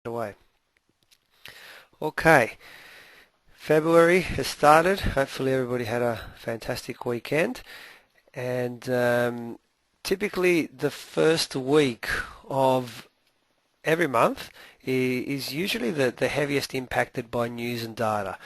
away. Okay, February has started. Hopefully everybody had a fantastic weekend, and typically the first week of every month is usually the heaviest impacted by news and data.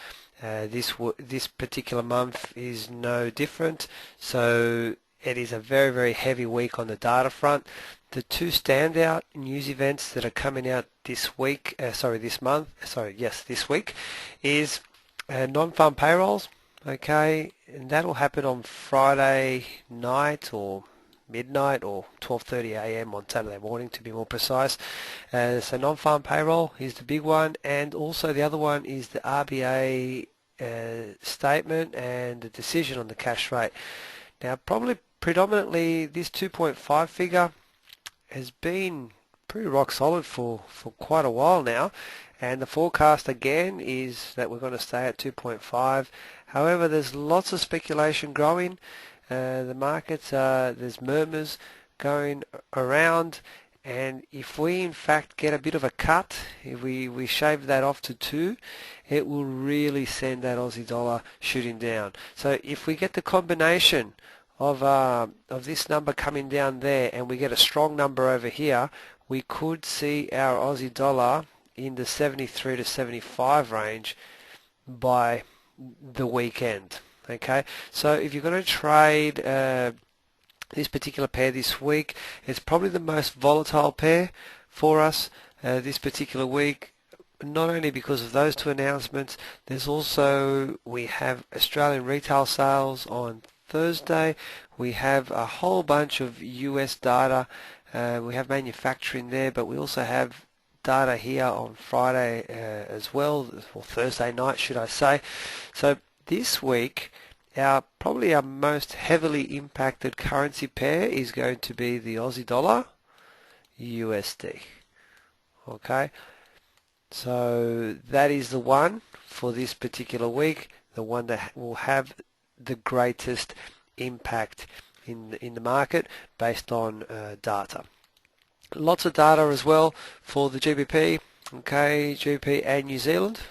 This particular month is no different, so it is a very heavy week on the data front. The two standout news events that are coming out this week, this week, is non-farm payrolls. Okay, and that will happen on Friday night or midnight or 12:30 a.m. on Saturday morning, to be more precise. So non-farm payroll is the big one, and also the other one is the RBA statement and the decision on the cash rate. Now, probably predominantly this 2.5 figure has been pretty rock solid for quite a while now, and the forecast again is that we're going to stay at 2.5. However, there's lots of speculation growing. The markets, there's murmurs going around, and if we in fact get a bit of a cut, if we shave that off to 2, it will really send that Aussie dollar shooting down. So if we get the combination of this number coming down there and we get a strong number over here, we could see our Aussie dollar in the 73 to 75 range by the weekend. Okay, so if you're going to trade this particular pair this week, it's probably the most volatile pair for us this particular week, not only because of those two announcements. There's also, we have Australian retail sales on Thursday. We have a whole bunch of US data. We have manufacturing there, but we also have data here on Friday as well, or Thursday night should I say. So this week, probably our most heavily impacted currency pair is going to be the Aussie dollar, USD. Okay, so that is the one for this particular week, the one that will have the greatest impact in the market based on data. Lots of data as well for the GBP, okay, GBP and New Zealand,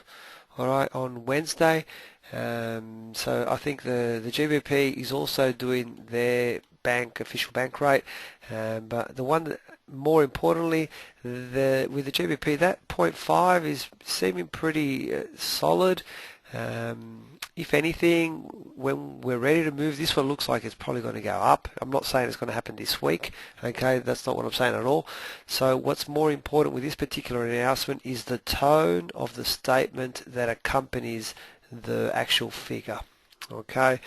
all right, on Wednesday. So I think the GBP is also doing their official bank rate, but the one that, more importantly, with the GBP, that 0.5 is seeming pretty solid. If anything, when we're ready to move, this one looks like it's probably going to go up. I'm not saying it's going to happen this week, okay, that's not what I'm saying at all. So what's more important with this particular announcement is the tone of the statement that accompanies the actual figure. Okay,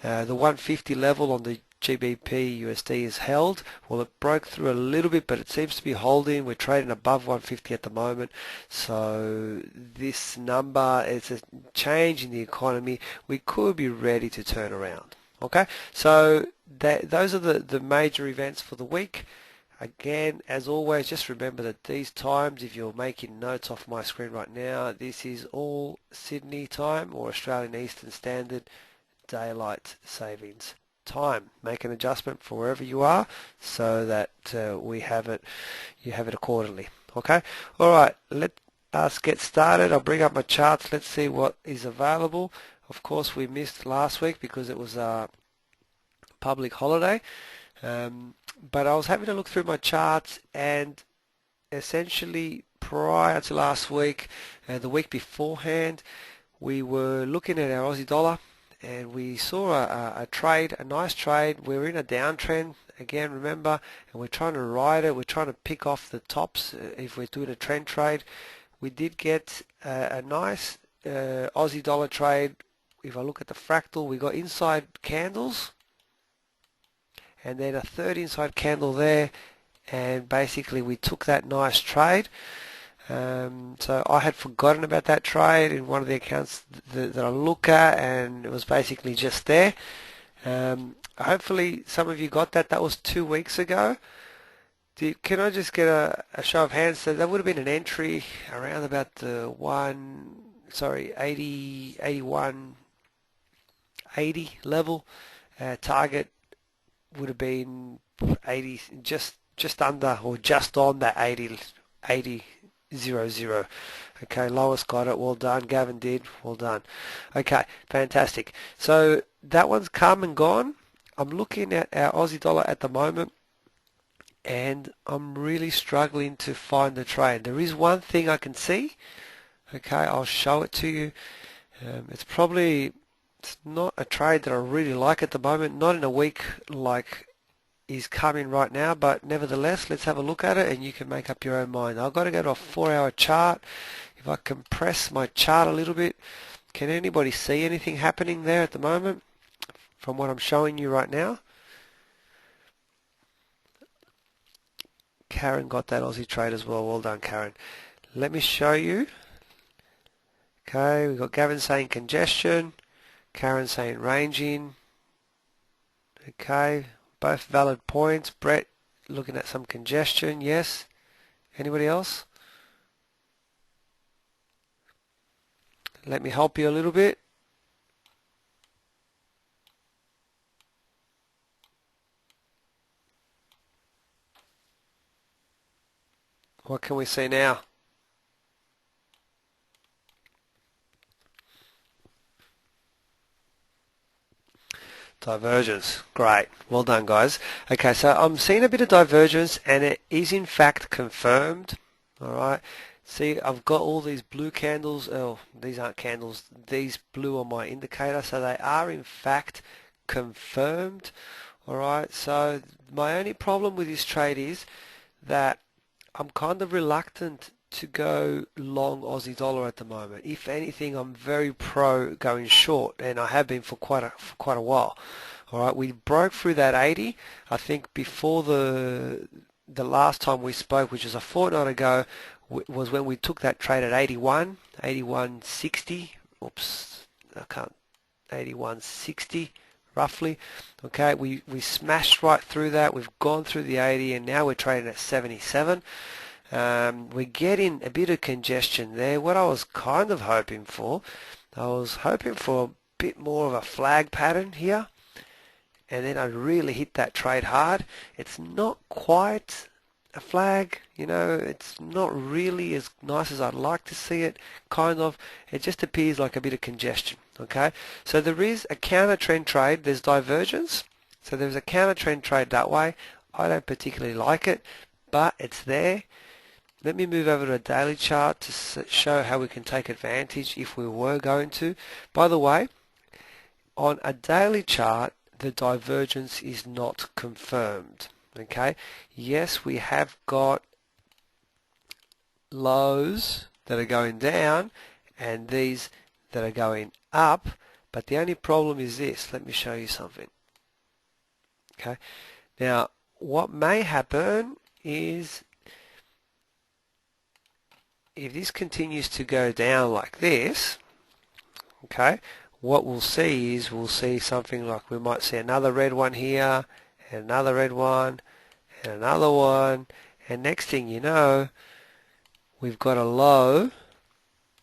the 150 level on the GBP USD is held. Well, it broke through a little bit, but it seems to be holding. We're trading above 150 at the moment, so this number is a change in the economy. We could be ready to turn around. Okay, so those are the major events for the week. Again, as always, just remember that these times, if you're making notes off my screen right now, this is all Sydney time or Australian Eastern Standard Daylight Savings time. Make an adjustment for wherever you are so that you have it accordingly. Okay, all right, let us get started. I'll bring up my charts. Let's see what is available. Of course, we missed last week because it was a public holiday. But I was having to look through my charts, and essentially prior to last week, the week beforehand, we were looking at our Aussie dollar, and we saw a trade, a nice trade. We're in a downtrend again, remember, and we're trying to ride it. We're trying to pick off the tops if we're doing a trend trade. We did get a nice Aussie dollar trade. If I look at the fractal, we got inside candles, and then a third inside candle there, and basically we took that nice trade. So I had forgotten about that trade in one of the accounts that I look at, and it was basically just there. Hopefully some of you got that. That was 2 weeks ago. Can I just get a show of hands? So that would have been an entry around about the 81.80 level. Target would have been 80, just under or just on that 80 0.00. Okay, Lois got it. Well done. Gavin did. Well done. Okay, fantastic. So that one's come and gone. I'm looking at our Aussie dollar at the moment, and I'm really struggling to find the trade. There is one thing I can see. Okay, I'll show it to you. It's not a trade that I really like at the moment. Not in a week like is coming right now, but nevertheless, let's have a look at it and you can make up your own mind. I've got to go to a 4-hour chart. If I compress my chart a little bit, can anybody see anything happening there at the moment from what I'm showing you right now? Karen got that Aussie trade as well. Well done, Karen. Let me show you. Okay, we've got Gavin saying congestion, Karen saying ranging. Okay, both valid points. Brett looking at some congestion, yes. Anybody else? Let me help you a little bit. What can we see now? Divergence. Great. Well done, guys. Okay, so I'm seeing a bit of divergence, and it is in fact confirmed. All right. See, I've got all these blue candles. Oh, these aren't candles. These blue on my indicator, so they are in fact confirmed. All right. So my only problem with this trade is that I'm kind of reluctant to go long Aussie dollar at the moment. If anything, I'm very pro going short, and I have been for quite a while. All right, we broke through that 80. I think before the last time we spoke, which was a fortnight ago, was when we took that trade at 81.60. Oops, I can't. 81.60 roughly. Okay, we smashed right through that. We've gone through the 80, and now we're trading at 77. We're getting a bit of congestion there. What I was kind of hoping for, I was hoping for a bit more of a flag pattern here, and then I'd really hit that trade hard. It's not quite a flag, you know, it's not really as nice as I'd like to see it, kind of. It just appears like a bit of congestion, okay? So there is a counter trend trade, there's divergence, so there's a counter trend trade that way. I don't particularly like it, but it's there. Let me move over to a daily chart to show how we can take advantage if we were going to. By the way, on a daily chart, the divergence is not confirmed. Okay, yes, we have got lows that are going down and these that are going up, but the only problem is this. Let me show you something. Okay, now what may happen is if this continues to go down like this, okay, what we'll see is we'll see something like we might see another red one here, and another red one, and another one, and next thing you know, we've got a low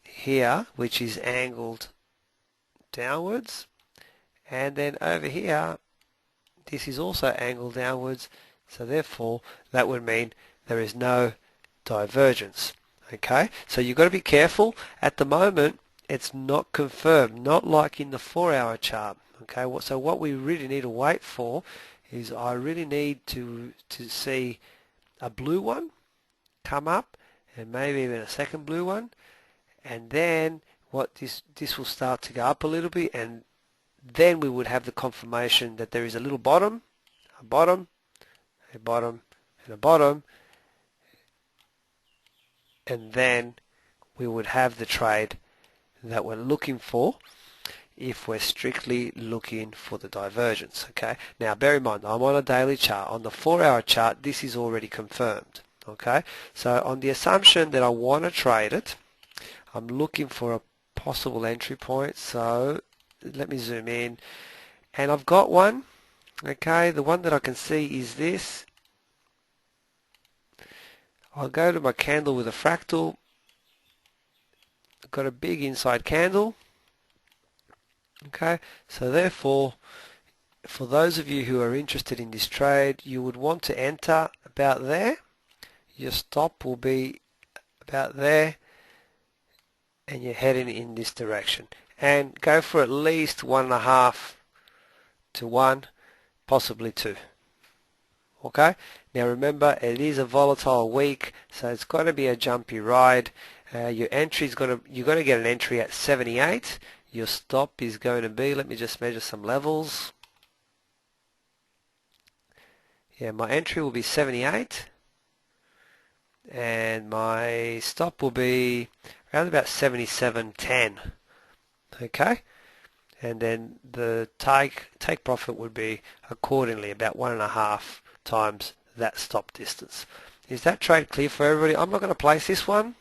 here which is angled downwards, and then over here this is also angled downwards, so therefore that would mean there is no divergence. Okay, so you've got to be careful. At the moment, it's not confirmed, not like in the 4-hour chart. Okay, so what we really need to wait for is I really need to see a blue one come up, and maybe even a second blue one, and then what this will start to go up a little bit, and then we would have the confirmation that there is a little bottom, a bottom, a bottom, and a bottom. And then we would have the trade that we're looking for if we're strictly looking for the divergence. Okay, now bear in mind I'm on a daily chart. On the 4-hour chart this is already confirmed. Okay, so on the assumption that I want to trade it, I'm looking for a possible entry point. So let me zoom in, and I've got one. Okay, the one that I can see is this. I'll go to my candle with a fractal. I've got a big inside candle. Okay, so therefore, for those of you who are interested in this trade, you would want to enter about there. Your stop will be about there, and you're heading in this direction. And go for at least 1.5 to 1, possibly 2. Okay, now remember, it is a volatile week, so it's going to be a jumpy ride. Your entry is you're going to get an entry at 78. Your stop is going to be, let me just measure some levels. Yeah, my entry will be 78, and my stop will be around about 77.10. Okay, and then the take profit would be accordingly about 1.5 times that stop distance. Is that trade clear for everybody? I'm not going to place this one.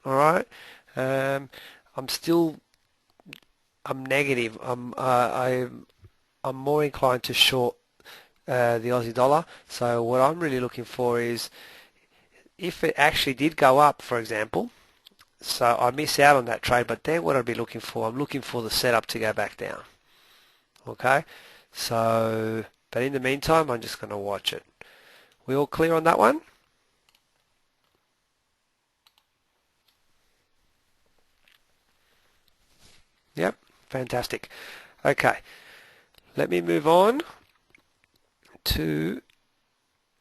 All right, I'm negative. I'm more inclined to short the Aussie dollar. So what I'm really looking for is if it actually did go up, for example, so I miss out on that trade, but then what I'd be looking for, I'm looking for the setup to go back down. Okay, so, but in the meantime, I'm just going to watch it. We all clear on that one? Yep, fantastic. Okay, let me move on to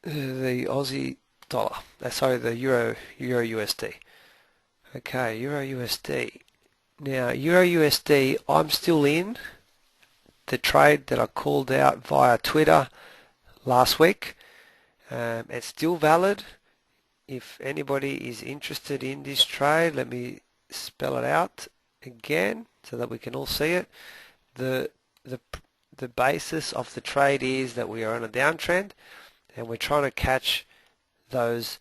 the Aussie dollar. Sorry, the Euro USD. Okay, Euro USD. Now, Euro USD, I'm still in the trade that I called out via Twitter last week. It's still valid. If anybody is interested in this trade, let me spell it out again so that we can all see it. The basis of the trade is that we are on a downtrend and we're trying to catch those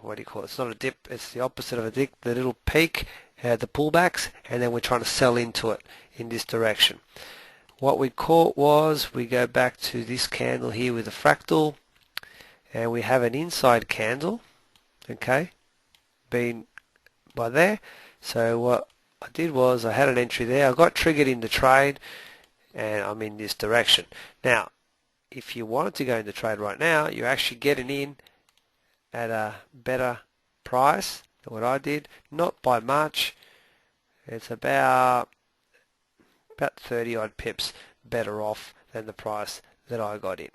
what do you call it? It's not a dip, it's the opposite of a dip, the little peak, the pullbacks, and then we're trying to sell into it in this direction. What we caught was, we go back to this candle here with a fractal, and we have an inside candle, okay, being by there. So what I did was I had an entry there, I got triggered in the trade, and I'm in this direction. Now, if you wanted to go in the trade right now, you're actually getting in at a better price than what I did, not by much. It's about 30 odd pips better off than the price that I got in.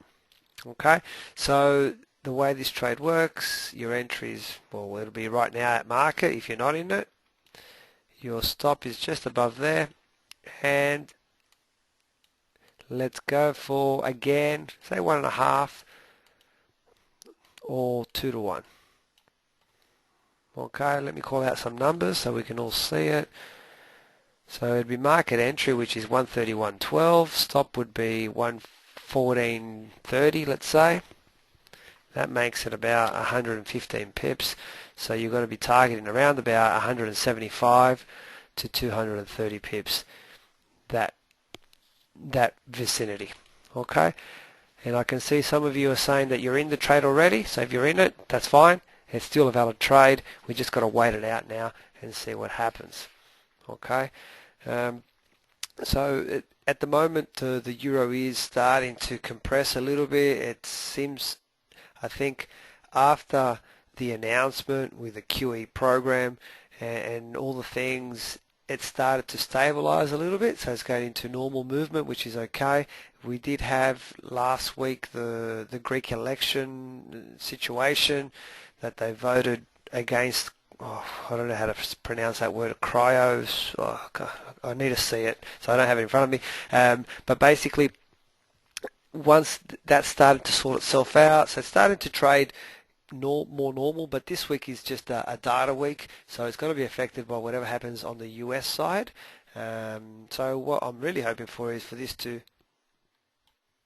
Okay, so the way this trade works, your entries, well, it'll be right now at market if you're not in it. Your stop is just above there, and let's go for, again, say 1.5 or 2 to 1. Okay, let me call out some numbers so we can all see it. So it'd be market entry, which is 131.12. Stop would be 114.30, let's say. That makes it about 115 pips. So you're going to be targeting around about 175 to 230 pips. That vicinity. Okay. And I can see some of you are saying that you're in the trade already, so if you're in it, that's fine. It's still a valid trade. We just got to wait it out now and see what happens. Okay. So at the moment, the euro is starting to compress a little bit. It seems, I think, after the announcement with the QE program and all the things, it started to stabilize a little bit, so it's going into normal movement, which is okay. We did have last week the Greek election situation that they voted against. Oh, I don't know how to pronounce that word, cryos. Oh, God, I need to see it, so I don't have it in front of me. But basically, once that started to sort itself out, so it started to trade more normal, but this week is just a data week, so it's going to be affected by whatever happens on the US side. So what I'm really hoping for is for this to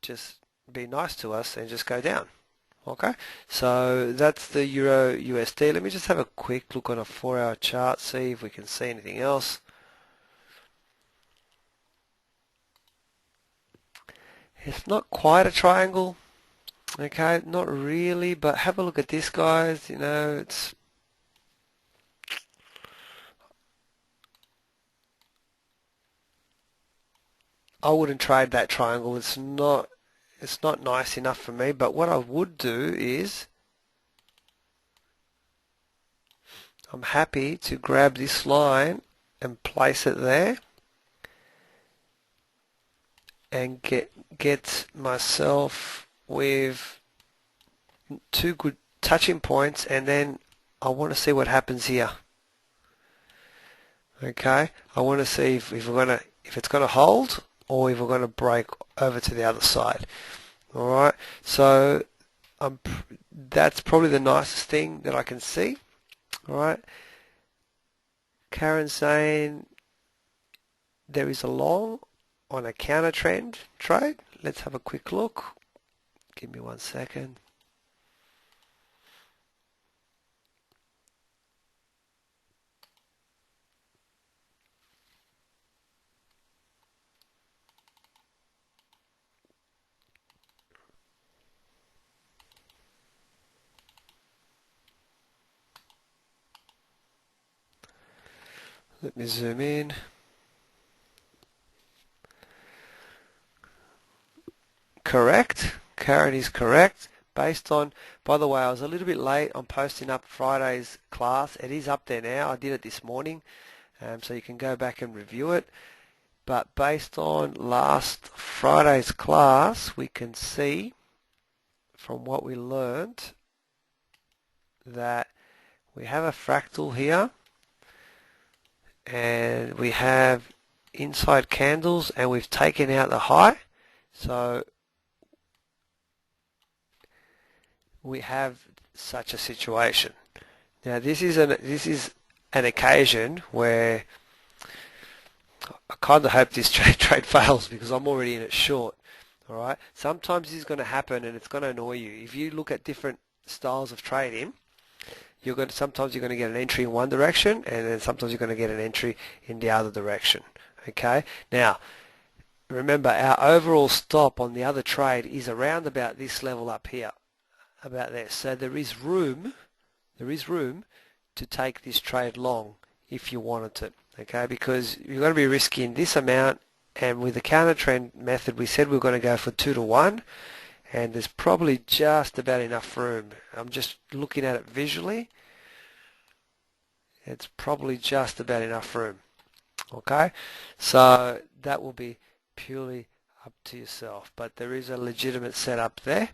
just be nice to us and just go down. Okay, so that's the Euro USD. Let me just have a quick look on a 4-hour chart, see if we can see anything else. It's not quite a triangle. Okay, not really, but have a look at this, guys. You know, it's I wouldn't trade that triangle. It's not nice enough for me. But what I would do is I'm happy to grab this line and place it there and get myself with 2 good touching points, and then I want to see what happens here. Okay, I want to see if it's gonna hold or if we're gonna break over to the other side. All right, so that's probably the nicest thing that I can see. All right, Karen's saying there is a long on a counter trend trade. Let's have a quick look. Give me 1 second. Let me zoom in. Correct. Karen is correct. Based on, by the way, I was a little bit late on posting up Friday's class. It is up there now. I did it this morning, so you can go back and review it. But based on last Friday's class, we can see from what we learned that we have a fractal here, and we have inside candles, and we've taken out the high. So we have such a situation. Now this is an occasion where I kind of hope this trade fails, because I'm already in it short. All right. Sometimes this is going to happen, and it's going to annoy you. If you look at different styles of trading, sometimes you're going to get an entry in one direction, and then sometimes you're going to get an entry in the other direction. Okay. Now, remember, our overall stop on the other trade is around about this level up here, about there. So there is room to take this trade long if you wanted to. Okay, because you're going to be risking this amount, and with the counter trend method we said we're going to go for 2 to 1, and there's probably just about enough room. I'm just looking at it visually. It's probably just about enough room. Okay, so that will be purely up to yourself, but there is a legitimate setup there.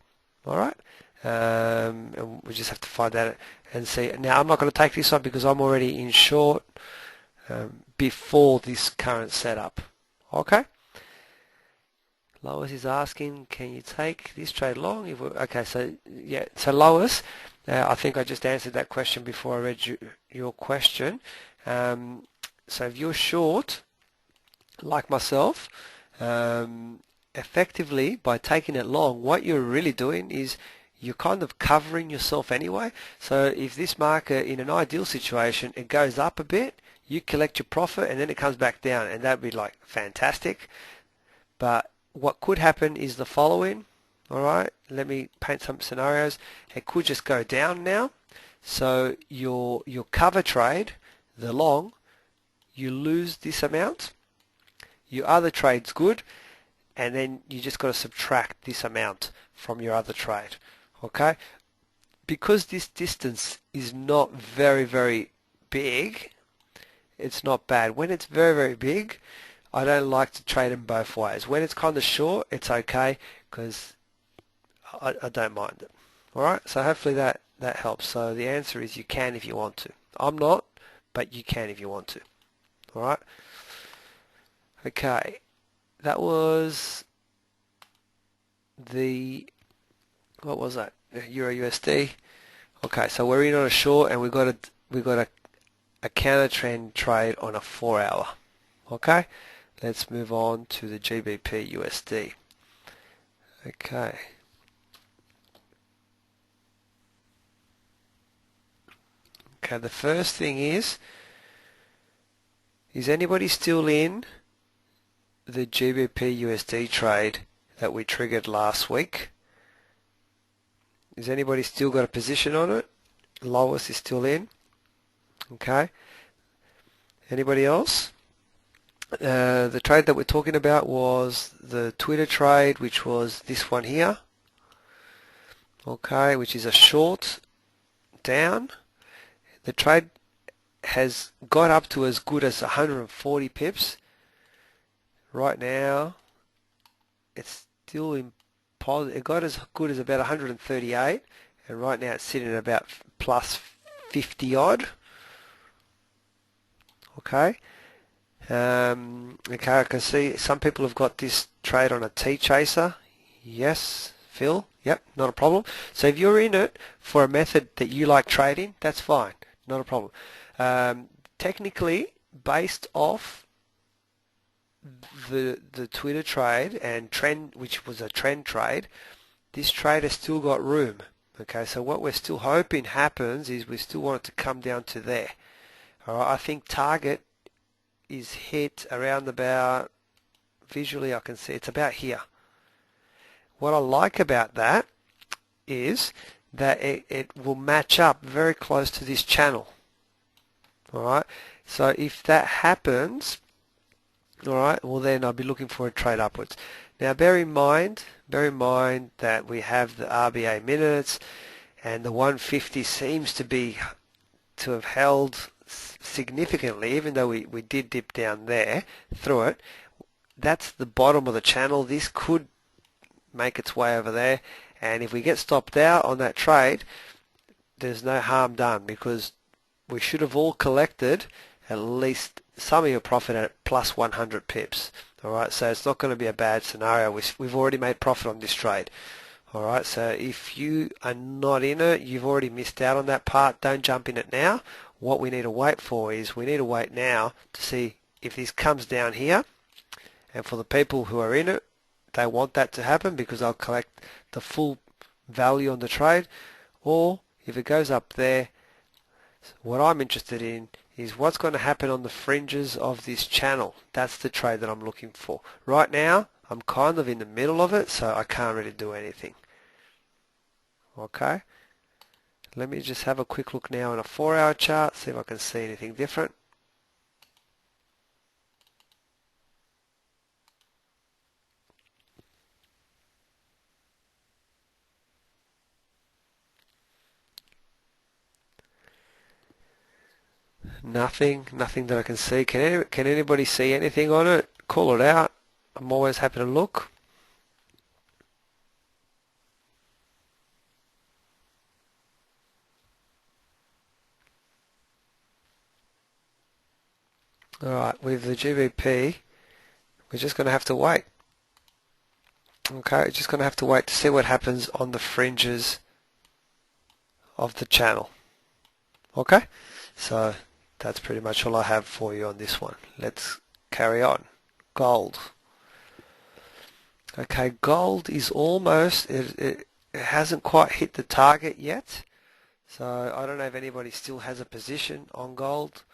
All right, and we just have to find out and see. Now I'm not going to take this one because I'm already in short before this current setup. Okay. Lois is asking, can you take this trade long? Okay, so yeah, so Lois, I think I just answered that question before I read your question. So if you're short, like myself, effectively by taking it long, what you're really doing is you're kind of covering yourself anyway. So if this market, in an ideal situation, it goes up a bit, you collect your profit and then it comes back down, and that'd be like fantastic. But what could happen is the following. All right, let me paint some scenarios. It could just go down now. So your cover trade, the long, you lose this amount. Your other trade's good, and then you just got to subtract this amount from your other trade. Okay, because this distance is not very, very big, it's not bad. When it's very, very big, I don't like to trade them both ways. When it's kind of short, it's okay because I don't mind it. All right, so hopefully that helps. So the answer is you can if you want to. I'm not, but you can if you want to. All right. Okay, that was what was that? EURUSD. Okay, so we're in on a short, and we got a counter trend trade on a 4-hour. Okay, let's move on to the GBP USD. Okay. Okay, the first thing is anybody still in the GBP USD trade that we triggered last week? Is anybody still got a position on it? Lois is still in. Okay. Anybody else? The trade that we're talking about was the Twitter trade, which was this one here. Okay, which is a short down. The trade has got up to as good as 140 pips. Right now, it's still in positive. It got as good as about 138, and right now it's sitting at about plus 50 odd. Okay. Okay, I can see some people have got this trade on a T-chaser. Yes, Phil. Yep, not a problem. So if you're in it for a method that you like trading, that's fine. Not a problem. Technically, based off the Twitter trade and trend, which was a trend trade, this trade has still got room. Okay, so what we're still hoping happens is we still want it to come down to there. All right, I think target is hit around about, visually I can see it's about here. What I like about that is that it will match up very close to this channel. Alright, so if that happens, alright, well then I'll be looking for a trade upwards. Now bear in mind that we have the RBA minutes, and the 150 seems to have held significantly, even though we did dip down there through it. That's the bottom of the channel. This could make its way over there, and if we get stopped out on that trade, there's no harm done, because we should have all collected at least some of your profit at plus 100 pips. Alright, so it's not going to be a bad scenario. We've already made profit on this trade. Alright, so if you are not in it, you've already missed out on that part. Don't jump in it now. What we need to wait for is we need to wait now to see if this comes down here, and for the people who are in it, they want that to happen because they'll collect the full value on the trade. Or if it goes up there, what I'm interested in is what's going to happen on the fringes of this channel. That's the trade that I'm looking for. Right now, I'm kind of in the middle of it, so I can't really do anything. Okay, let me just have a quick look now on a 4-hour chart, see if I can see anything different. Nothing that I can see. Can anybody see anything on it? Call it out. I'm always happy to look. Alright, with the GBP, we're just going to have to wait. Okay, just going to have to wait to see what happens on the fringes of the channel. Okay, so that's pretty much all I have for you on this one. Let's carry on. Gold. Okay, gold is almost, it hasn't quite hit the target yet. So I don't know if anybody still has a position on gold,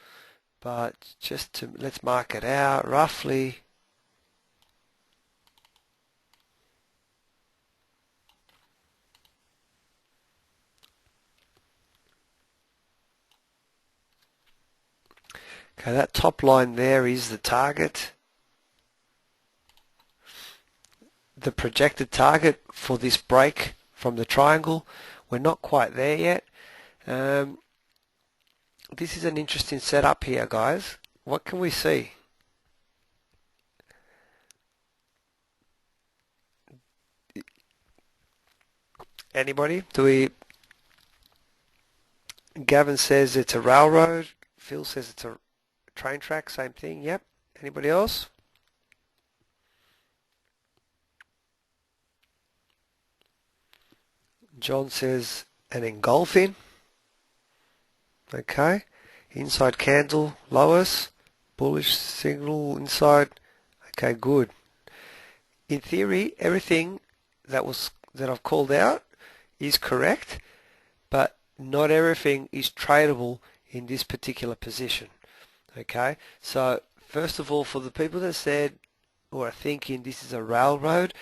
but let's mark it out roughly. Okay, that top line there is the target. The projected target for this break from the triangle. We're not quite there yet. This is an interesting setup here, guys. What can we see? Anybody? Gavin says it's a railroad. Phil says it's a train track. Same thing. Yep. Anybody else? John says an engulfing. Okay. Inside candle, lowest. Bullish signal inside. Okay, good. In theory, everything that I've called out is correct, but not everything is tradable in this particular position. Okay, so first of all, for the people that said or are thinking this is a railroad,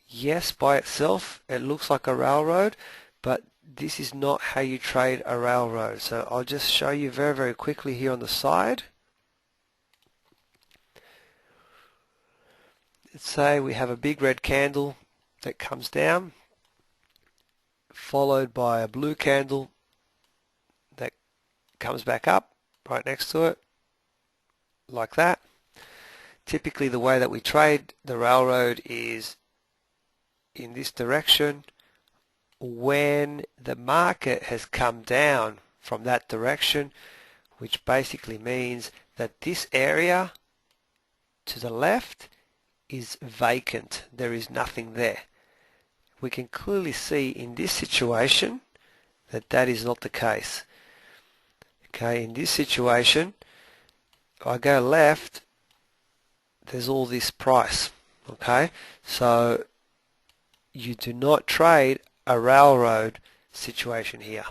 yes, by itself it looks like a railroad, but this is not how you trade a railroad. So I'll just show you very, very quickly here on the side. Let's say we have a big red candle that comes down, followed by a blue candle that comes back up. right next to it, like that. Typically the way that we trade the railroad is in this direction. When the market has come down from that direction, which basically means that this area to the left is vacant. There is nothing there. We can clearly see in this situation that that is not the case. Okay, in this situation, if I go left, there's all this price. Okay, so you do not trade a railroad situation here.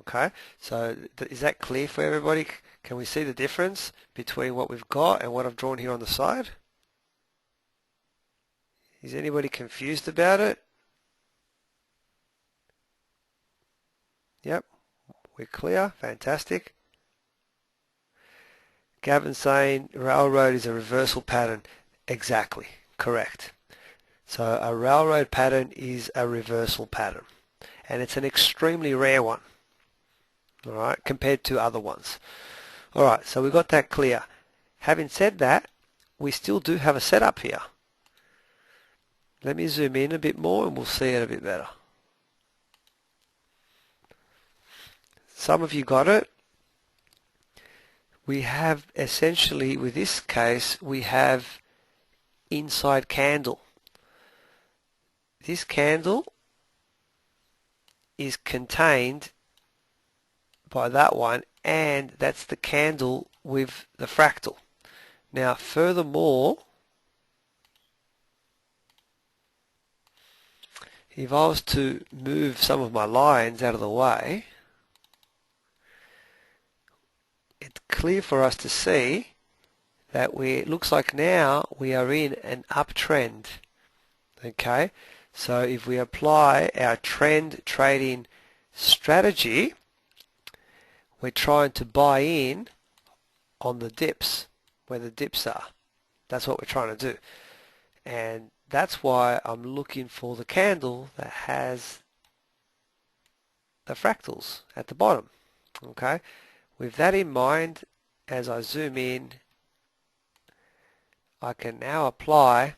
Okay, so is that clear for everybody? Can we see the difference between what we've got and what I've drawn here on the side? Is anybody confused about it? Yep, we're clear. Fantastic. Gavin's saying railroad is a reversal pattern. Exactly, correct. So a railroad pattern is a reversal pattern, and it's an extremely rare one, all right, compared to other ones. All right, so we've got that clear. Having said that, we still do have a setup here. Let me zoom in a bit more and we'll see it a bit better. Some of you got it. We have essentially, with this case, we have inside candle. This candle is contained by that one, and that's the candle with the fractal. Now furthermore, if I was to move some of my lines out of the way, it's clear for us to see that it looks like now we are in an uptrend. Okay, so if we apply our trend trading strategy, we're trying to buy in on the dips, where the dips are. That's what we're trying to do. And that's why I'm looking for the candle that has the fractals at the bottom. Okay, with that in mind, as I zoom in, I can now apply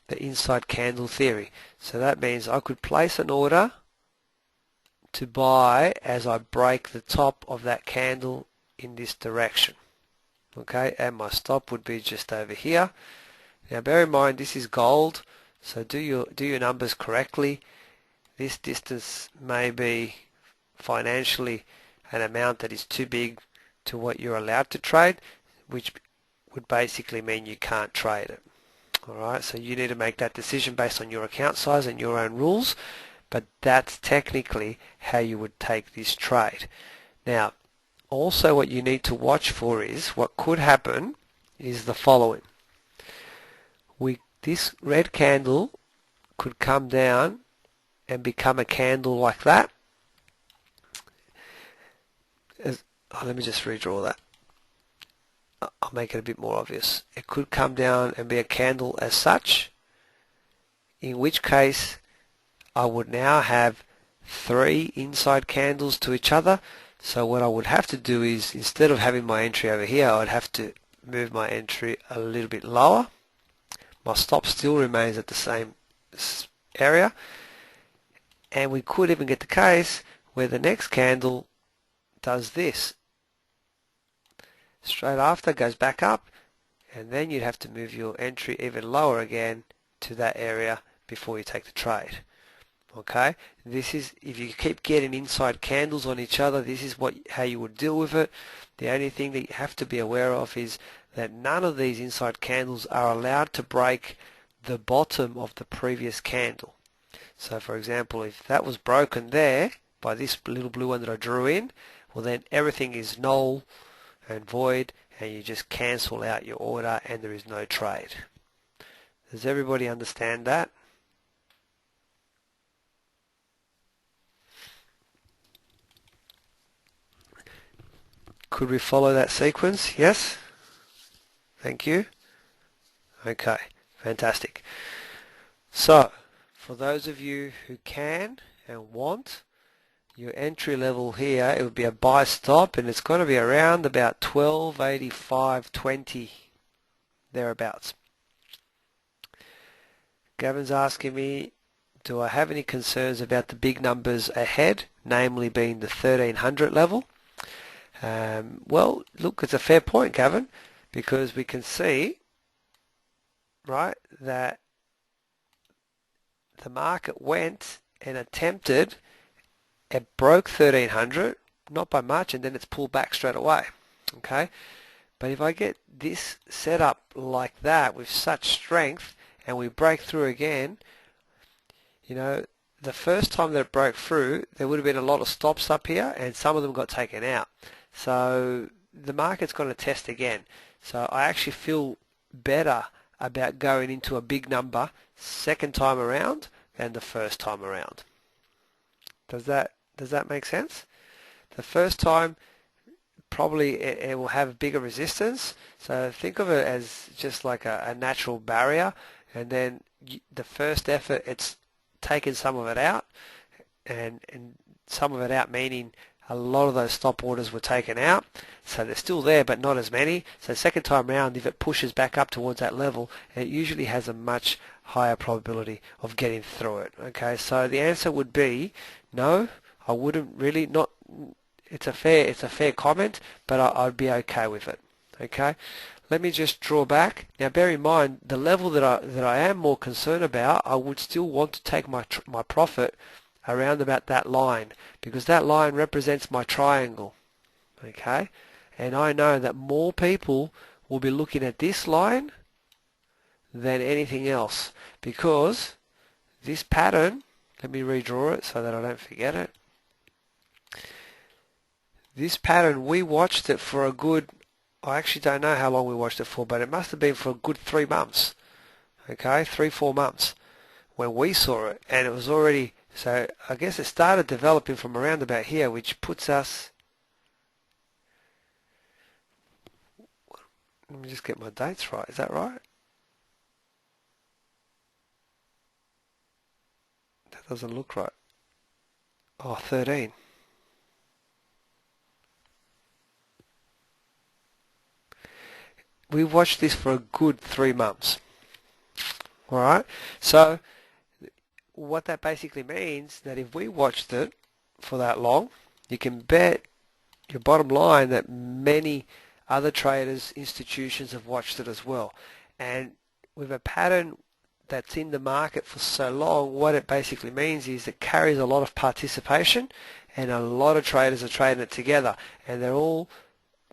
the inside candle theory. So that means I could place an order to buy as I break the top of that candle in this direction. Okay, and my stop would be just over here. Now bear in mind this is gold, so do your numbers correctly. This distance may be financially an amount that is too big to what you're allowed to trade, which would basically mean you can't trade it. Alright, so you need to make that decision based on your account size and your own rules, but that's technically how you would take this trade. Now, also what you need to watch for is, what could happen is the following. This red candle could come down and become a candle like that. Let me just redraw that. I'll make it a bit more obvious. It could come down and be a candle as such, in which case I would now have 3 inside candles to each other. So what I would have to do is, instead of having my entry over here, I would have to move my entry a little bit lower. My stop still remains at the same area, and we could even get the case where the next candle does this. Straight after goes back up, and then you'd have to move your entry even lower again to that area before you take the trade. Okay, this is, if you keep getting inside candles on each other, this is how you would deal with it. The only thing that you have to be aware of is that none of these inside candles are allowed to break the bottom of the previous candle. So for example, if that was broken there by this little blue one that I drew in, well then everything is null and void, and you just cancel out your order and there is no trade. Does everybody understand that? Could we follow that sequence? Yes? Thank you. Okay, fantastic. So, for those of you who can and want, your entry level here, it would be a buy stop, and it's going to be around about 12.85.20, thereabouts. Gavin's asking me, do I have any concerns about the big numbers ahead, namely being the 1300 level? Well, look, it's a fair point, Gavin, because we can see, right, that the market went and attempted, it broke 1300, not by much, and then it's pulled back straight away. Okay, but if I get this set up like that with such strength and we break through again, you know, the first time that it broke through, there would have been a lot of stops up here, and some of them got taken out. So the market's going to test again. So I actually feel better about going into a big number second time around than the first time around. Does that make sense? The first time, probably it will have bigger resistance. So think of it as just like a natural barrier, and then the first effort, it's taken some of it out, and some of it out meaning a lot of those stop orders were taken out, so they're still there but not as many. So second time round, if it pushes back up towards that level, it usually has a much higher probability of getting through it. Okay, so the answer would be no, I wouldn't really. Not, it's a fair comment, but I'd be okay with it. Okay, let me just draw back. Now bear in mind, the level that I am more concerned about, I would still want to take my profit around about that line, because that line represents my triangle. Okay, and I know that more people will be looking at this line than anything else, because this pattern, let me redraw it so that I don't forget it. This pattern, we watched it for a good, I actually don't know how long we watched it for, but it must have been for a good 3 months. Okay, 3-4 months when we saw it, and it was already, so I guess it started developing from around about here, which puts us, let me just get my dates right, is that right? That doesn't look right. Oh, 13. We watched this for a good 3 months. Alright, so what that basically means, that if we watched it for that long, you can bet your bottom line that many other traders, institutions have watched it as well. And with a pattern that's in the market for so long, what it basically means is it carries a lot of participation, and a lot of traders are trading it together, and they're all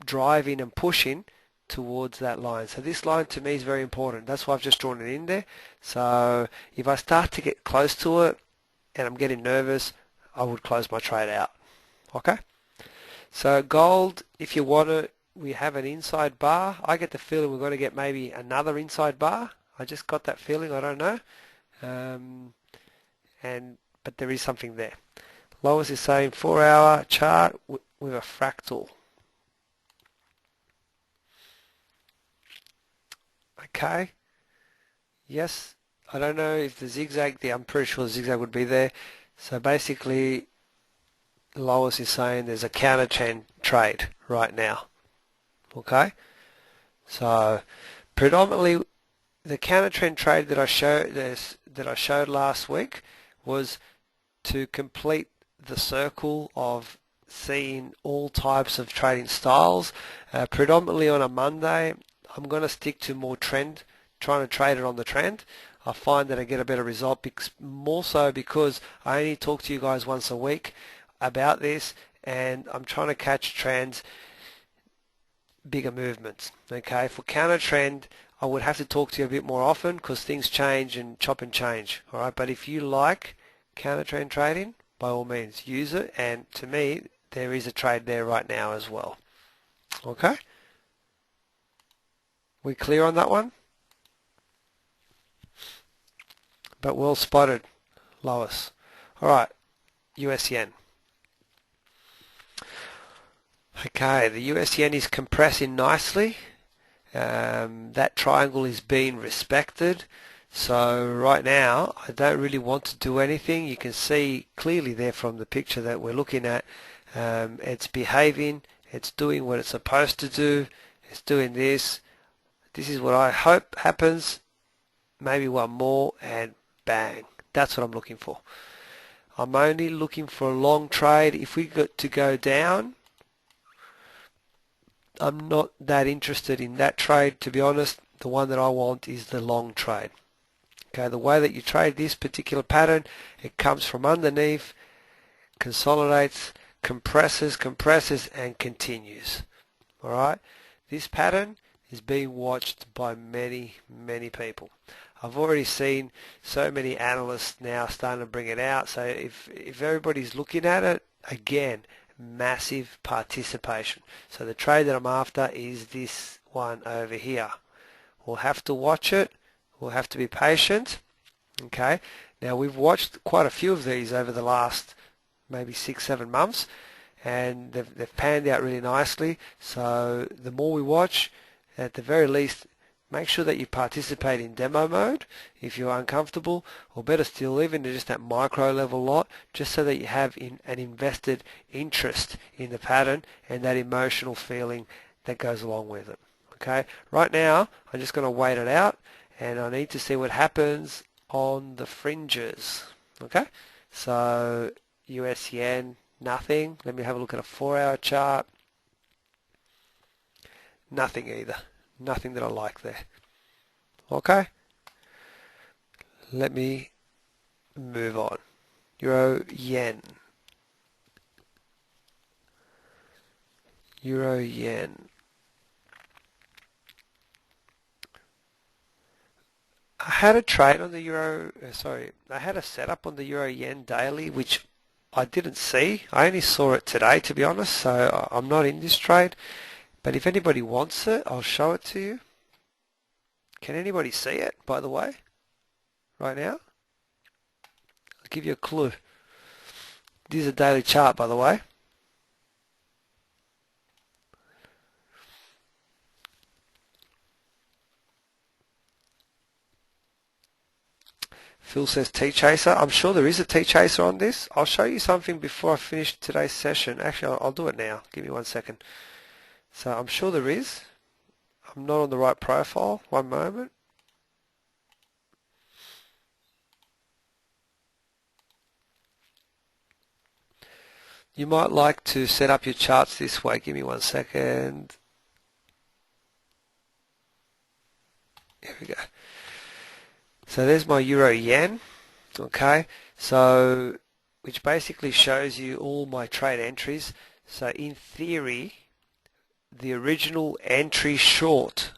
driving and pushing towards that line. So this line to me is very important. That's why I've just drawn it in there. So if I start to get close to it and I'm getting nervous, I would close my trade out. Okay? So gold, if you want it, we have an inside bar. I get the feeling we're going to get maybe another inside bar. I just got that feeling, I don't know. But there is something there. Lois is saying 4-hour chart with a fractal. Okay. Yes, I don't know if the zigzag, I'm pretty sure the zigzag would be there. So basically, Lois is saying there's a counter trend trade right now. Okay. So predominantly, the counter trend trade that I showed last week was to complete the circle of seeing all types of trading styles. Predominantly on a Monday, I'm going to stick to more trend, trying to trade it on the trend. I find that I get a better result, more so because I only talk to you guys once a week about this, and I'm trying to catch trends, bigger movements. Okay, for counter trend, I would have to talk to you a bit more often because things change and chop and change. All right, but if you like counter trend trading, by all means use it, and to me there is a trade there right now as well. Okay, we clear on that one? But well spotted, Lois. All right, US yen. Okay, the US yen is compressing nicely. That triangle is being respected. So right now I don't really want to do anything. You can see clearly there from the picture that we're looking at, it's behaving, it's doing what it's supposed to do, it's doing this. This is what I hope happens. Maybe one more and bang. That's what I'm looking for. I'm only looking for a long trade. If we got to go down, I'm not that interested in that trade, to be honest. The one that I want is the long trade. Okay, the way that you trade this particular pattern, it comes from underneath, consolidates, compresses, and continues. Alright, this pattern is being watched by many people. I've already seen so many analysts now starting to bring it out, so if everybody's looking at it, again, massive participation. So the trade that I'm after is this one over here. We'll have to watch it. We'll have to be patient. Okay. Now we've watched quite a few of these over the last maybe 6-7 months, and they've panned out really nicely. So the more we watch, at the very least, make sure that you participate in demo mode if you're uncomfortable, or better still, even just that micro level lot, just so that you have an invested interest in the pattern and that emotional feeling that goes along with it. Okay. Right now, I'm just going to wait it out, and I need to see what happens on the fringes. Okay, so US yen, nothing. Let me have a look at a 4-hour chart. Nothing either. Nothing that I like there. Okay, let me move on. Euro yen. Euro yen. I had a trade on the I had a setup on the Euro Yen daily, which I didn't see. I only saw it today, to be honest, so I'm not in this trade. But if anybody wants it, I'll show it to you. Can anybody see it, by the way, right now? I'll give you a clue. This is a daily chart, by the way. Phil says T-Chaser. I'm sure there is a T-Chaser on this. I'll show you something before I finish today's session. Actually, I'll do it now. Give me 1 second. So I'm sure there is. I'm not on the right profile. One moment. You might like to set up your charts this way. Give me 1 second. Here we go. So there's my Euro Yen, okay, so which basically shows you all my trade entries. So in theory, the original entry short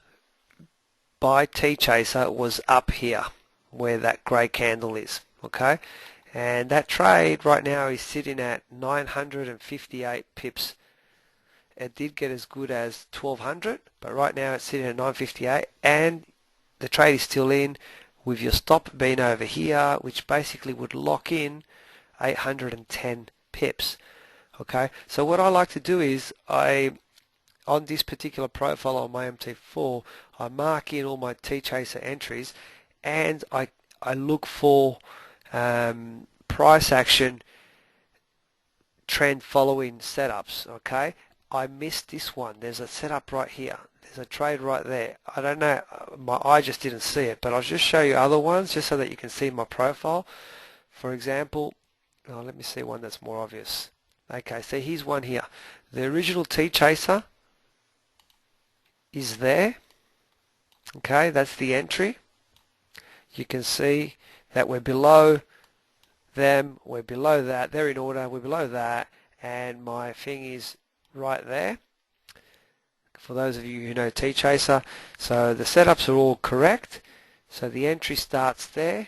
by T-Chaser was up here where that grey candle is, okay, and that trade right now is sitting at 958 pips. It did get as good as 1200, but right now it's sitting at 958, and the trade is still in, with your stop being over here, which basically would lock in 810 pips. Okay, so what I like to do is on this particular profile on my MT4, I mark in all my T-Chaser entries, and I look for price action trend following setups. Okay, I missed this one. There's a setup right here. There's a trade right there. I don't know, my eye just didn't see it, but I'll just show you other ones just so that you can see my profile. For example, let me see one that's more obvious. Okay, so here's one here. The original T-Chaser is there. Okay, that's the entry. You can see that we're below them, we're below that, they're in order, we're below that, and my thing is right there. For those of you who know T-Chaser, so the setups are all correct. So the entry starts there,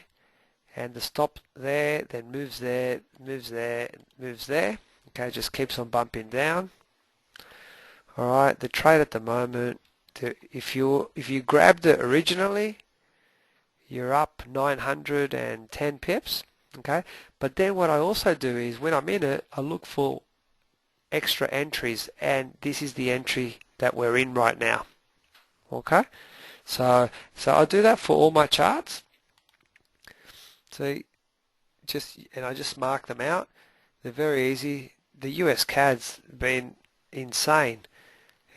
and the stop there, then moves there, moves there, moves there. Okay, just keeps on bumping down. All right, the trade at the moment, if you grabbed it originally, you're up 910 pips. Okay, but then what I also do is when I'm in it, I look for extra entries, and this is the entry that we're in right now. Okay, so I do that for all my charts. See, I just mark them out. They're very easy. The US CAD's been insane.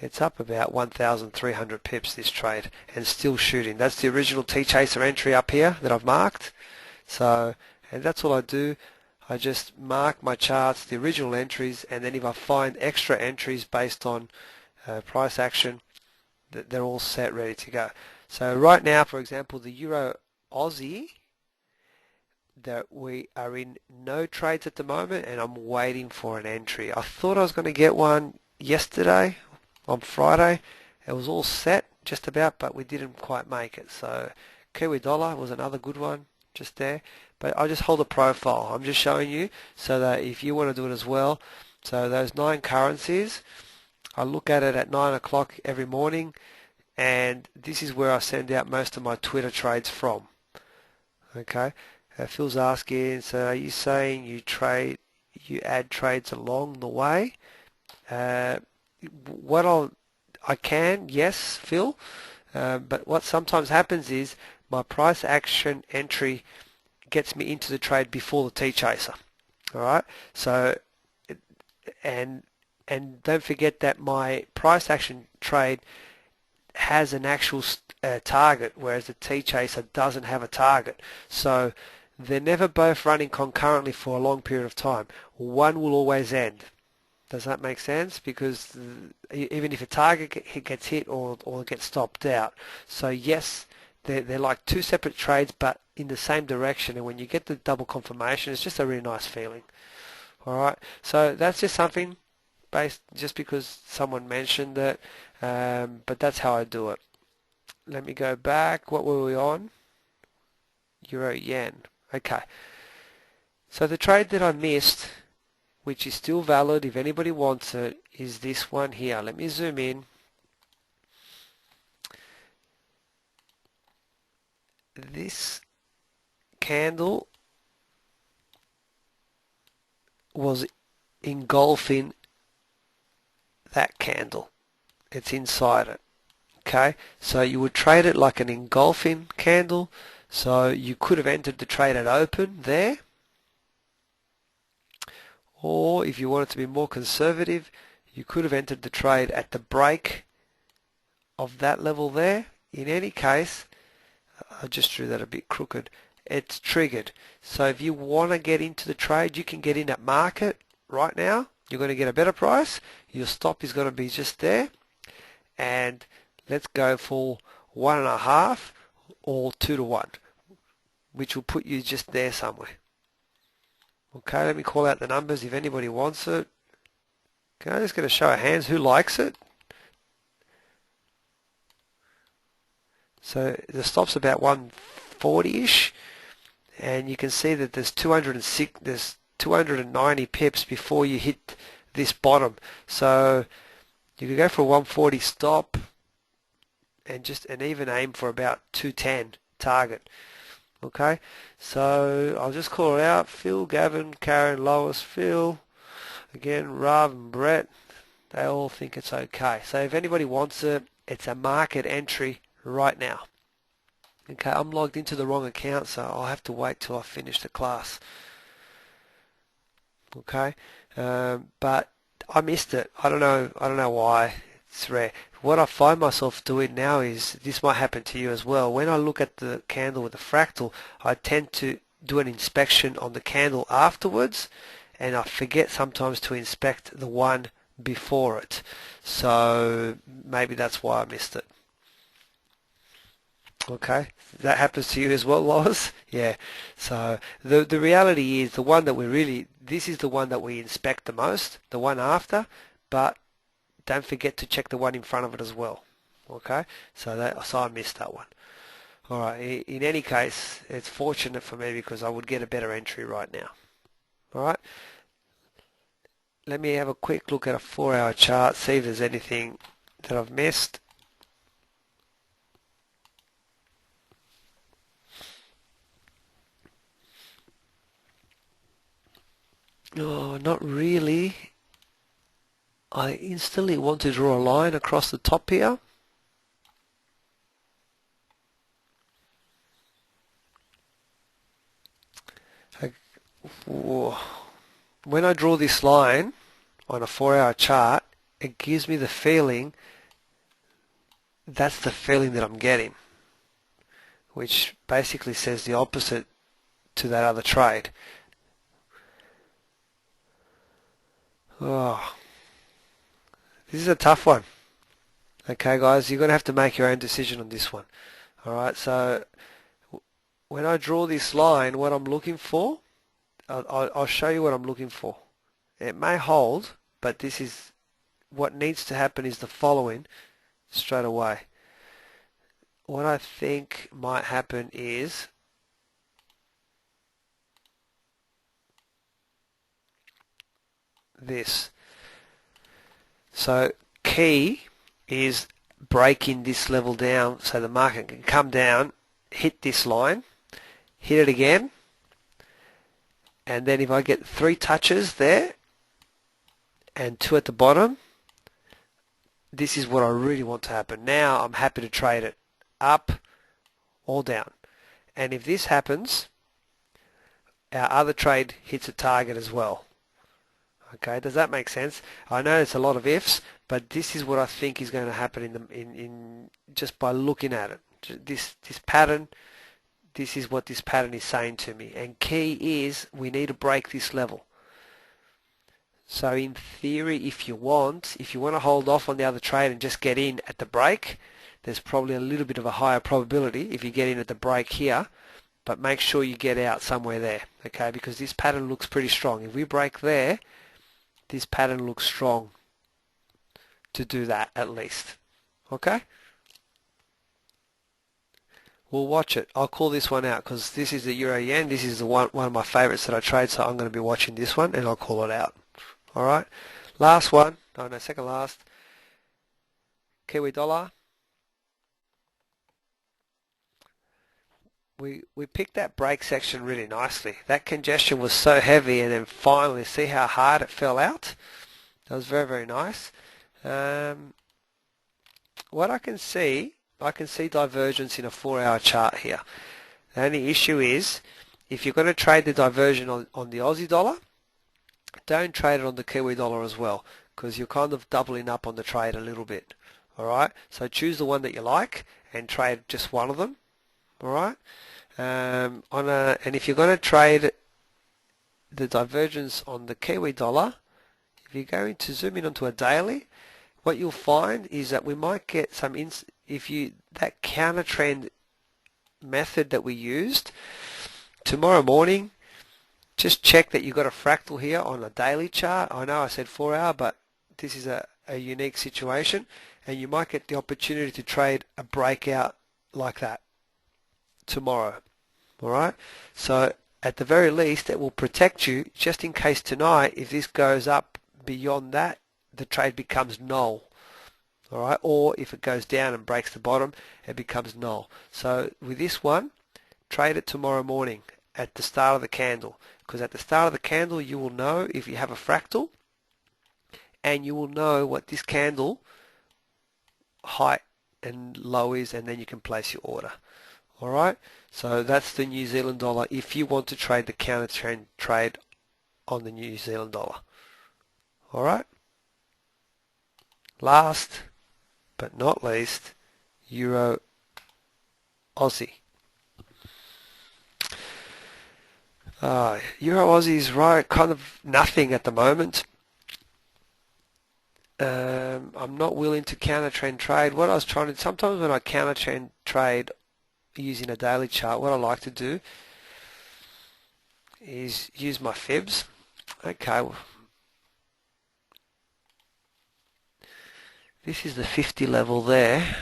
It's up about 1,300 pips this trade and still shooting. That's the original T-Chaser entry up here that I've marked. So, and that's all I do. I just mark my charts, the original entries, and then if I find extra entries based on price action, they're all set, ready to go. So right now, for example, the Euro Aussie, that we are in no trades at the moment, and I'm waiting for an entry. I thought I was going to get one yesterday on Friday. It was all set just about, but we didn't quite make it. So Kiwi dollar was another good one just there, but I just hold a profile. I'm just showing you so that if you want to do it as well. So those 9 currencies, I look at it at 9 o'clock every morning, and this is where I send out most of my Twitter trades from. Okay, Phil's asking, so are you saying you add trades along the way? I can, yes, Phil, but what sometimes happens is my price action entry gets me into the trade before the T-Chaser. All right, so and don't forget that my price action trade has an actual target, whereas the T-Chaser doesn't have a target. So they're never both running concurrently for a long period of time. One will always end. Does that make sense? Because even if a target gets hit or gets stopped out. So yes, they're like 2 separate trades but in the same direction, and when you get the double confirmation, it's just a really nice feeling. Alright, so that's just something just because someone mentioned it, but that's how I do it. Let me go back. What were we on? Euro yen. Okay. So the trade that I missed, which is still valid if anybody wants it, is this one here. Let me zoom in. This candle was engulfing that candle. It's inside it. Okay, so you would trade it like an engulfing candle. So you could have entered the trade at open there, or if you wanted to be more conservative, you could have entered the trade at the break of that level there. In any case, I just drew that a bit crooked. It's triggered. So if you want to get into the trade, you can get in at market right now. You're going to get a better price. Your stop is going to be just there. And let's go for 1.5 or 2 to 1, which will put you just there somewhere. Okay, let me call out the numbers if anybody wants it. Okay, I'm just going to show of hands who likes it. So the stop's about 140-ish, and you can see that there's 290 pips before you hit this bottom. So you could go for a 140 stop and even aim for about 210 target. Okay, so I'll just call it out. Phil, Gavin, Karen, Lois, Phil, again, Rav and Brett, they all think it's okay. So if anybody wants it, it's a market entry right now. Okay, I'm logged into the wrong account, so I'll have to wait till I finish the class. Okay, but I missed it. I don't know why. It's rare. What I find myself doing now is, this might happen to you as well, when I look at the candle with the fractal, I tend to do an inspection on the candle afterwards, and I forget sometimes to inspect the one before it. So maybe that's why I missed it. Okay, that happens to you as well, Lois? Yeah, so the reality is, the one that this is the one that we inspect the most, the one after, but don't forget to check the one in front of it as well. Okay, so I missed that one. Alright, in any case, it's fortunate for me because I would get a better entry right now. Alright, let me have a quick look at a 4-hour chart, see if there's anything that I've missed. Oh, not really. I instantly want to draw a line across the top here. when I draw this line on a 4-hour chart, it gives me the feeling, that's the feeling that I'm getting, which basically says the opposite to that other trade. Oh, this is a tough one. Okay, guys, you're going to have to make your own decision on this one. Alright, so when I draw this line, what I'm looking for, I'll show you what I'm looking for. It may hold, but this is what needs to happen is the following straight away. What I think might happen is this. So key is breaking this level down so the market can come down, hit this line, hit it again, and then if I get 3 touches there and 2 at the bottom, this is what I really want to happen. Now I'm happy to trade it up or down. And if this happens, our other trade hits a target as well. Okay, does that make sense? I know it's a lot of ifs, but this is what I think is going to happen in just by looking at it. This pattern, this is what this pattern is saying to me. And key is we need to break this level. So in theory, if you want to hold off on the other trade and just get in at the break, there's probably a little bit of a higher probability if you get in at the break here, but make sure you get out somewhere there, okay? Because this pattern looks pretty strong. If we break there, this pattern looks strong to do that at least, okay? We'll watch it. I'll call this one out because this is the Euro Yen. This is the one of my favorites that I trade, so I'm going to be watching this one and I'll call it out. All right, last one. No, second last. Kiwi dollar. We picked that break section really nicely. That congestion was so heavy, and then finally, see how hard it fell out? That was very, very nice. What I can see divergence in a 4-hour chart here. The only issue is, if you're going to trade the diversion on the Aussie dollar, don't trade it on the Kiwi dollar as well, because you're kind of doubling up on the trade a little bit. Alright, so choose the one that you like and trade just one of them. Alright, and if you're going to trade the divergence on the Kiwi dollar, if you're going to zoom in onto a daily, what you'll find is that we might get some that counter trend method that we used tomorrow morning. Just check that you've got a fractal here on a daily chart. I know I said 4-hour, but this is a unique situation, and you might get the opportunity to trade a breakout like that tomorrow. Alright, so at the very least it will protect you just in case tonight, if this goes up beyond that, the trade becomes null. Alright, or if it goes down and breaks the bottom, it becomes null. So with this one, trade it tomorrow morning at the start of the candle, because at the start of the candle you will know if you have a fractal, and you will know what this candle height and low is, and then you can place your order. Alright, so that's the New Zealand dollar if you want to trade the counter trend trade on the New Zealand dollar. Alright, last but not least, Euro Aussie. Euro Aussie is right, kind of nothing at the moment. I'm not willing to counter trend trade. What I was trying to, sometimes when I counter trend trade using a daily chart, what I like to do is use my fibs. Okay, this is the 50 level there.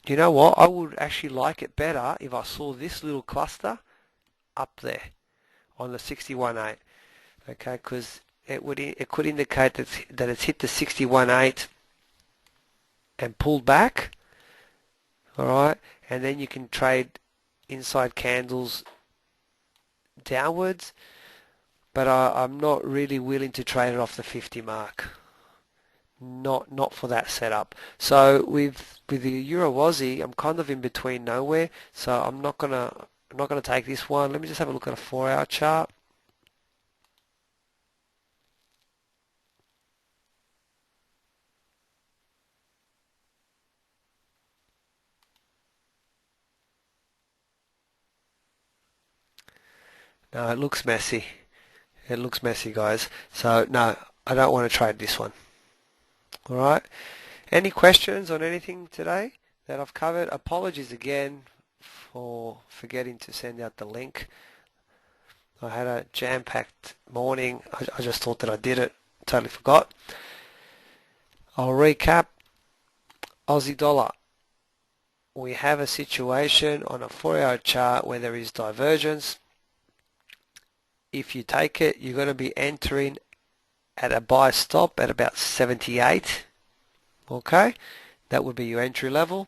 You know what? I would actually like it better if I saw this little cluster up there on the 61.8. Okay, because it could indicate that it's hit the 61.8 and pulled back. All right, and then you can trade inside candles downwards, but I'm not really willing to trade it off the 50 mark. Not for that setup. So with the Euro Aussie, I'm kind of in between nowhere. So I'm not gonna take this one. Let me just have a look at a 4-hour chart. No, it looks messy. It looks messy, guys. So, no, I don't want to trade this one. All right. Any questions on anything today that I've covered? Apologies again for forgetting to send out the link. I had a jam-packed morning. I just thought that I did it. Totally forgot. I'll recap. Aussie dollar. We have a situation on a 4-hour chart where there is divergence. If you take it, you're going to be entering at a buy stop at about 78. Okay, that would be your entry level.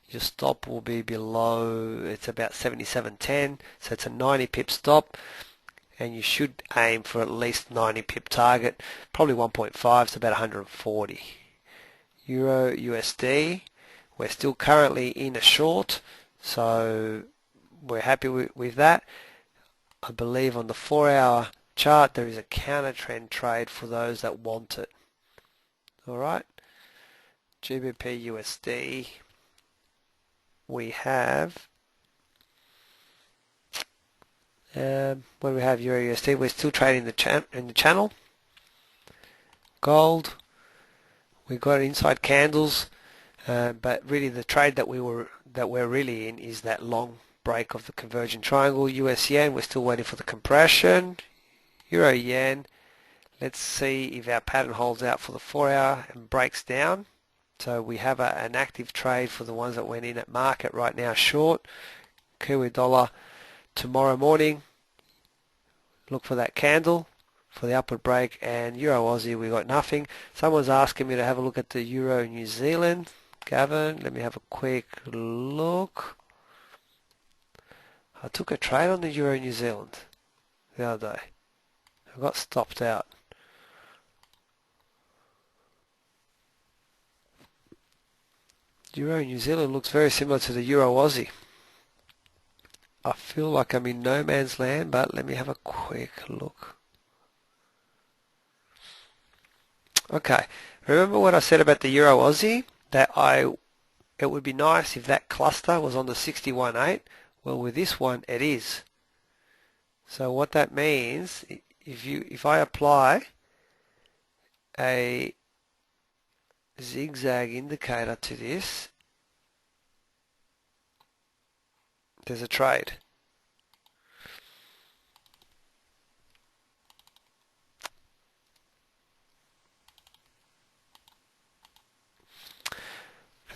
Your stop will be below, it's about 77.10, so it's a 90 pip stop, and you should aim for at least 90 pip target, probably 1.5, so about 140. Euro USD, we're still currently in a short, so we're happy with that. I believe on the 4-hour chart there is a counter trend trade for those that want it. Alright, GBP USD, we have when we have Euro USD, we're still trading in the channel. Gold, we got inside candles, but really the trade that we're really in is that long break of the converging triangle. US yen, we're still waiting for the compression. Euro yen, let's see if our pattern holds out for the 4-hour and breaks down. So we have an active trade for the ones that went in at market right now short. Kiwi dollar, tomorrow morning, look for that candle for the upward break. And Euro Aussie, we got nothing. Someone's asking me to have a look at the Euro New Zealand. Gavin, let me have a quick look. I took a trade on the Euro New Zealand the other day. I got stopped out. Euro New Zealand looks very similar to the Euro Aussie. I feel like I'm in no man's land, but let me have a quick look. Okay, remember what I said about the Euro Aussie? That it would be nice if that cluster was on the 61.8. Well, with this one, it is. So what that means, if I apply a zigzag indicator to this, there's a trade.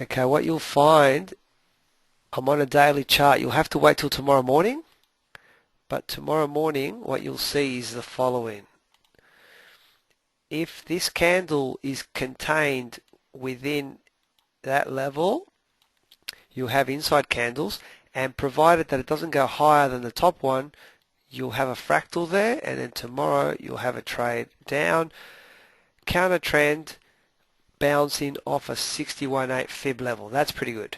Okay, what you'll find, I'm on a daily chart. You'll have to wait till tomorrow morning, but tomorrow morning what you'll see is the following. If this candle is contained within that level, you'll have inside candles, and provided that it doesn't go higher than the top one, you'll have a fractal there, and then tomorrow you'll have a trade down, counter trend, bouncing off a 61.8 fib level. That's pretty good.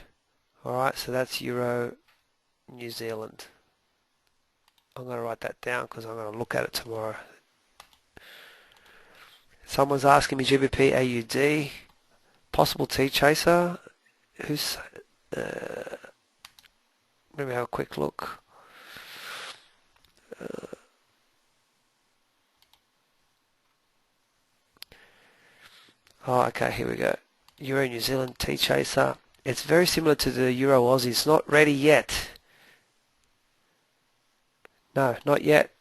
Alright, so that's Euro New Zealand. I'm going to write that down because I'm going to look at it tomorrow. Someone's asking me GBP AUD, possible T-chaser. Who's... let me have a quick look. Oh, okay, here we go. Euro New Zealand T-chaser. It's very similar to the Euro Aussie. It's not ready yet. No, not yet.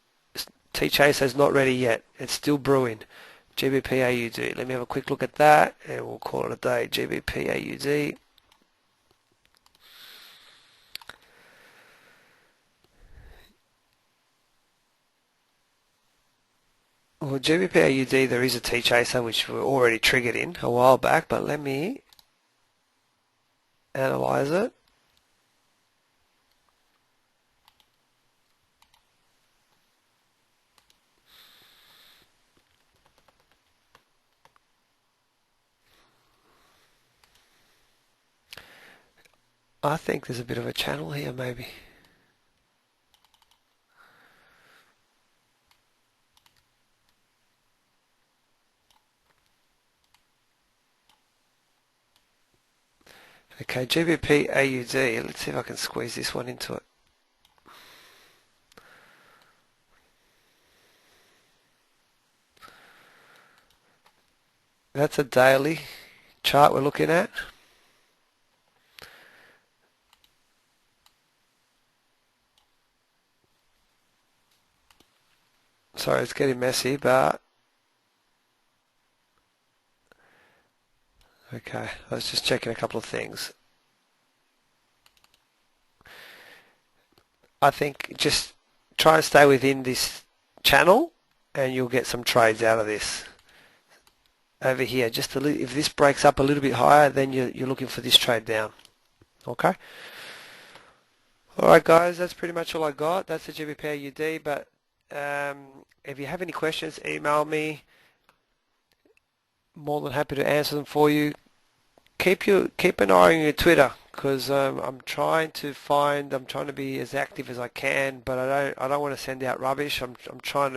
T-chaser is not ready yet. It's still brewing. GBP AUD. Let me have a quick look at that, and we'll call it a day. GBP AUD. Well, GBP AUD, there is a T-chaser which we already triggered in a while back, but let me analyze it. I think there's a bit of a channel here, maybe. Okay, GBP AUD. Let's see if I can squeeze this one into it. That's a daily chart we're looking at. Sorry, it's getting messy, but okay, I was just checking a couple of things. I think just try and stay within this channel and you'll get some trades out of this. Over here, just a little, if this breaks up a little bit higher, then you're looking for this trade down. Okay. Alright guys, that's pretty much all I got. That's the GBP AUD, but if you have any questions, email me. More than happy to answer them for you. Keep an eye on your Twitter, because I'm trying to be as active as I can, but I don't want to send out rubbish. I'm trying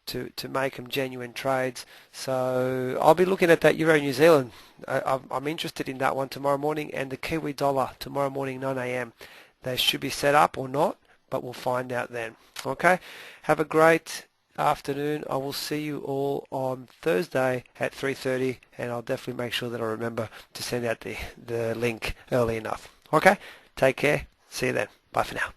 to make them genuine trades. So I'll be looking at that Euro New Zealand. I'm interested in that one tomorrow morning, and the Kiwi dollar tomorrow morning 9 a.m. They should be set up or not, but we'll find out then. Okay, have a great afternoon. I will see you all on Thursday at 3:30, and I'll definitely make sure that I remember to send out the link early enough. Okay, take care. See you then. Bye for now.